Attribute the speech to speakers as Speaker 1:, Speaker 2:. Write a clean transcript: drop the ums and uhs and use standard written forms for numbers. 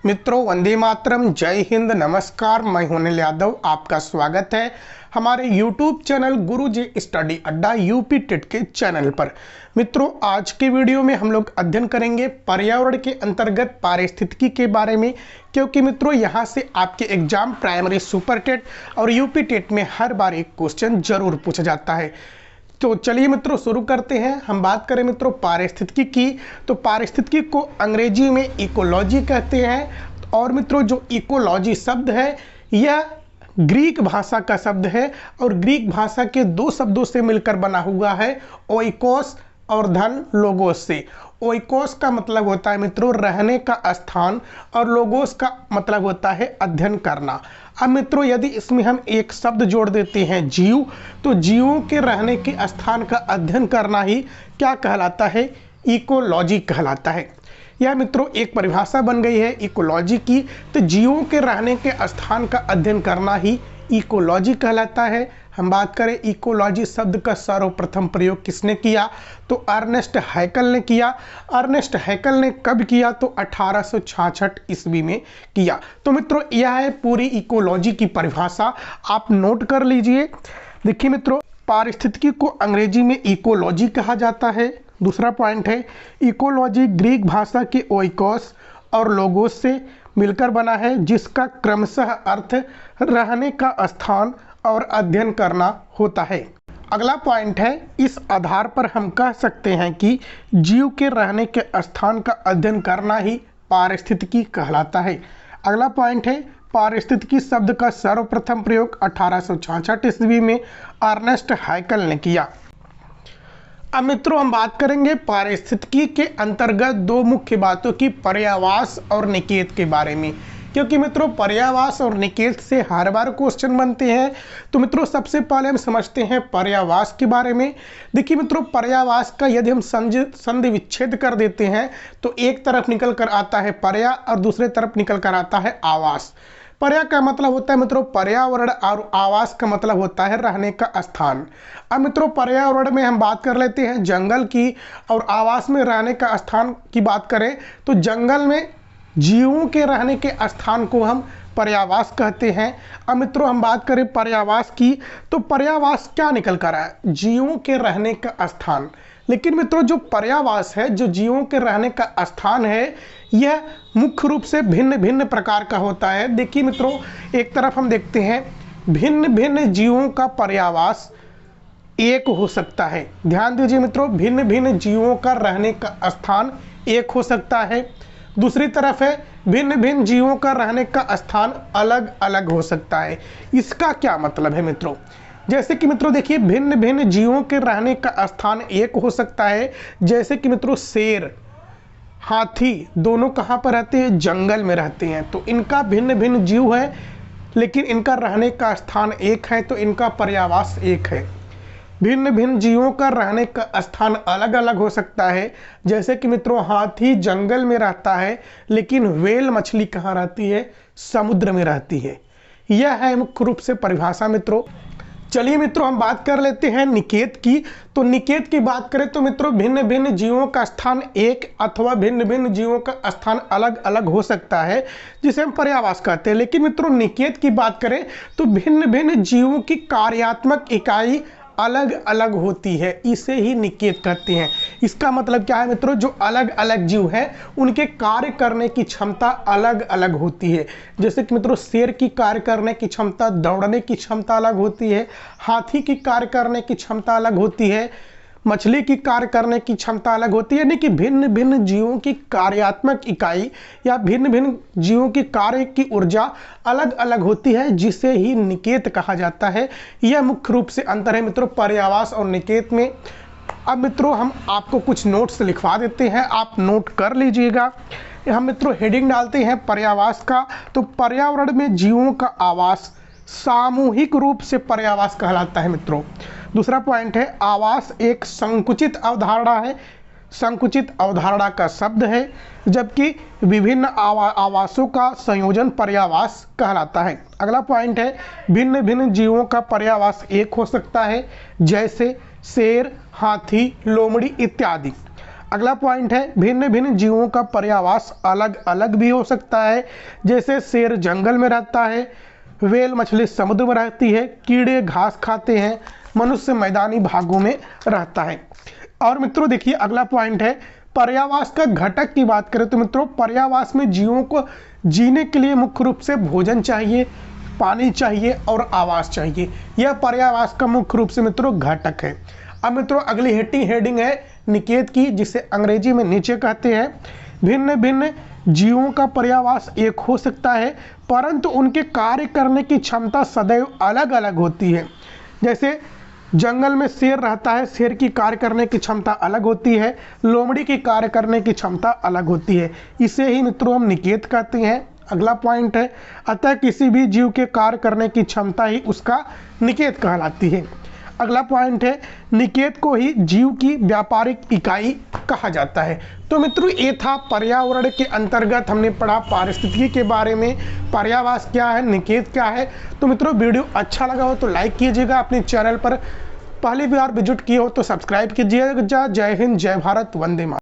Speaker 1: मित्रों, वंदे मातरम, जय हिंद, नमस्कार। मैं हूं अनिल यादव, आपका स्वागत है हमारे YouTube चैनल गुरुजी स्टडी अड्डा यूपी टेट के चैनल पर। मित्रों, आज के वीडियो में हम लोग अध्ययन करेंगे पर्यावरण के अंतर्गत पारिस्थितिकी के बारे में, क्योंकि मित्रों यहां से आपके एग्जाम प्राइमरी सुपर टेट और यूपी टेट में हर बार एक क्वेश्चन जरूर पूछा जाता है। तो चलिए मित्रों शुरू करते हैं। हम बात करें मित्रों पारिस्थितिकी की, तो पारिस्थितिकी को अंग्रेजी में इकोलॉजी कहते हैं। और मित्रों जो इकोलॉजी शब्द है यह ग्रीक भाषा का शब्द है और ग्रीक भाषा के दो शब्दों से मिलकर बना हुआ है, ओइकोस और धन लोगोस से। ओइकोस का मतलब होता है मित्रों रहने का स्थान और लोगोस का मतलब होता है अध्ययन करना। अब मित्रों यदि इसमें हम एक शब्द जोड़ देते हैं जीव, तो जीवों के रहने के स्थान का अध्ययन करना ही क्या कहलाता है? इकोलॉजी कहलाता है। यह मित्रों एक परिभाषा बन गई है इकोलॉजी की। तो जीवों के रहने के स्थान का अध्ययन करना ही इकोलॉजी कहलाता है। हम बात करें इकोलॉजी शब्द का सर्वप्रथम प्रयोग किसने किया? तो अर्नेस्ट हैकल ने किया। अर्नेस्ट हैकल ने कब किया? तो 1866 ईस्वी में किया। तो मित्रों यह है पूरी इकोलॉजी की परिभाषा, आप नोट कर लीजिए। देखिए मित्रों, पारिस्थितिकी को अंग्रेजी में इकोलॉजी कहा जाता है। दूसरा पॉइंट है इकोलॉजी ग्रीक भाषा के ओइकोस और लोगोस से मिलकर बना है, जिसका क्रमशः अर्थ रहने का स्थान और अध्ययन करना होता है। अगला पॉइंट है इस आधार पर हम कह सकते हैं कि जीव के रहने के स्थान का अध्ययन करना ही पारिस्थितिकी कहलाता है। अगला पॉइंट है पारिस्थितिकी शब्द का सर्वप्रथम प्रयोग 1866 ईस्वी में अर्नेस्ट हैकल ने किया। अब मित्रों हम बात करेंगे पारिस्थितिकी के अंतर्गत दो मुख्य बातों की, पर्यावास और निकेत के बारे में, क्योंकि मित्रों पर्यावास और निकेत से हर बार क्वेश्चन बनते हैं। तो मित्रों सबसे पहले हम समझते हैं पर्यावास के बारे में। देखिए मित्रों पर्यावास का यदि हम संधि विच्छेद कर देते हैं तो एक तरफ निकल कर आता है पर्या और दूसरे तरफ निकल कर आता है आवास। पर्या का मतलब होता है मित्रों पर्यावरण और आवास का मतलब होता है रहने का स्थान। अब मित्रों पर्यावरण में हम बात कर लेते हैं जंगल की, और आवास में रहने का स्थान की बात करें तो जंगल में जीवों के रहने के स्थान को हम पर्यावास कहते हैं। अब मित्रों हम बात करें पर्यावास की, तो पर्यावास क्या निकल कर आया? जीवों के रहने का स्थान। लेकिन मित्रों जो पर्यावास है, जो जीवों के रहने का स्थान है, यह मुख्य रूप से भिन्न भिन्न प्रकार का होता है। देखिए मित्रों एक तरफ हम देखते हैं भिन्न भिन्न जीवों का पर्यावास एक हो सकता है। ध्यान दीजिए मित्रों, भिन्न भिन्न जीवों का रहने का स्थान एक हो सकता है। दूसरी तरफ है भिन्न भिन्न जीवों का रहने का स्थान अलग अलग हो सकता है। इसका क्या मतलब है मित्रों? जैसे कि मित्रों देखिए भिन्न भिन्न जीवों के रहने का स्थान एक हो सकता है, जैसे कि मित्रों शेर, हाथी दोनों कहाँ पर रहते हैं? जंगल में रहते हैं। तो इनका भिन्न भिन्न जीव है लेकिन इनका रहने का स्थान एक है, तो इनका पर्यावास एक है। भिन्न भिन्न जीवों का रहने का स्थान अलग अलग हो सकता है, जैसे कि मित्रों हाथी जंगल में रहता है लेकिन व्हेल मछली कहाँ रहती है? समुद्र में रहती है। यह है मुख्य रूप से परिभाषा मित्रों। चलिए मित्रों हम बात कर लेते हैं निकेत की। तो निकेत की बात करें तो मित्रों भिन्न भिन्न जीवों का स्थान एक अथवा भिन्न भिन्न जीवों का स्थान अलग अलग हो सकता है, जिसे हम पर्यावास कहते हैं। लेकिन मित्रों निकेत की बात करें तो भिन्न भिन्न जीवों की कार्यात्मक इकाई अलग अलग होती है, इसे ही निकेत कहते हैं। इसका मतलब क्या है मित्रों? जो अलग अलग जीव है उनके कार्य करने की क्षमता अलग अलग होती है। जैसे कि मित्रों शेर की कार्य करने की क्षमता, दौड़ने की क्षमता अलग होती है, हाथी की कार्य करने की क्षमता अलग होती है, मछली की कार्य करने की क्षमता अलग होती है। यानी कि भिन्न भिन्न जीवों की कार्यात्मक इकाई या भिन्न भिन्न जीवों की कार्य की ऊर्जा अलग अलग होती है, जिसे ही निकेत कहा जाता है। यह मुख्य रूप से अंतर है मित्रों पर्यावास और निकेत में। अब मित्रों हम आपको कुछ नोट्स लिखवा देते हैं, आप नोट कर लीजिएगा। हम मित्रों हेडिंग डालते हैं पर्यावास का, तो पर्यावरण में जीवों का आवास सामूहिक रूप से पर्यावास कहलाता है मित्रों। दूसरा पॉइंट है आवास एक संकुचित अवधारणा है। संकुचित अवधारणा का शब्द है, जबकि विभिन्न आवासों का संयोजन पर्यावास कहलाता है। अगला पॉइंट है भिन्न भिन्न जीवों का पर्यावास एक हो सकता है, जैसे शेर, हाथी, लोमड़ी इत्यादि। अगला पॉइंट है भिन्न भिन्न जीवों का पर्यावास अलग अलग भी हो सकता है। जैसे शेर जंगल में रहता है, व्हेल मछली समुद्र में रहती है, कीड़े घास खाते हैं, मनुष्य मैदानी भागों में रहता है। और मित्रों देखिए अगला पॉइंट है पर्यावास का घटक की बात करें तो मित्रों पर्यावास में जीवों को जीने के लिए मुख्य रूप से भोजन चाहिए, पानी चाहिए और आवास चाहिए। यह पर्यावास का मुख्य रूप से मित्रों घटक है। अब मित्रों अगली हेडिंग है निकेत की, जिसे अंग्रेजी में नीचे कहते हैं। भिन्न भिन्न जीवों का पर्यावास एक हो सकता है परंतु उनके कार्य करने की क्षमता सदैव अलग अलग होती है। जैसे जंगल में शेर रहता है, शेर की कार्य करने की क्षमता अलग होती है, लोमड़ी की कार्य करने की क्षमता अलग होती है। इसे ही मित्रों हम निकेत कहते हैं। अगला पॉइंट है अतः किसी भी जीव के कार्य करने की क्षमता ही उसका निकेत कहलाती है। अगला पॉइंट है निकेत को ही जीव की व्यापारिक इकाई कहा जाता है। तो मित्रों ये था पर्यावरण के अंतर्गत हमने पढ़ा पारिस्थितिकी के बारे में, पर्यावास क्या है, निकेत क्या है। तो मित्रों वीडियो अच्छा लगा हो तो लाइक कीजिएगा, अपने चैनल पर पहली बार विजिट किए हो तो सब्सक्राइब कीजिएगा। जय हिंद, जय भारत, वंदे मातरम।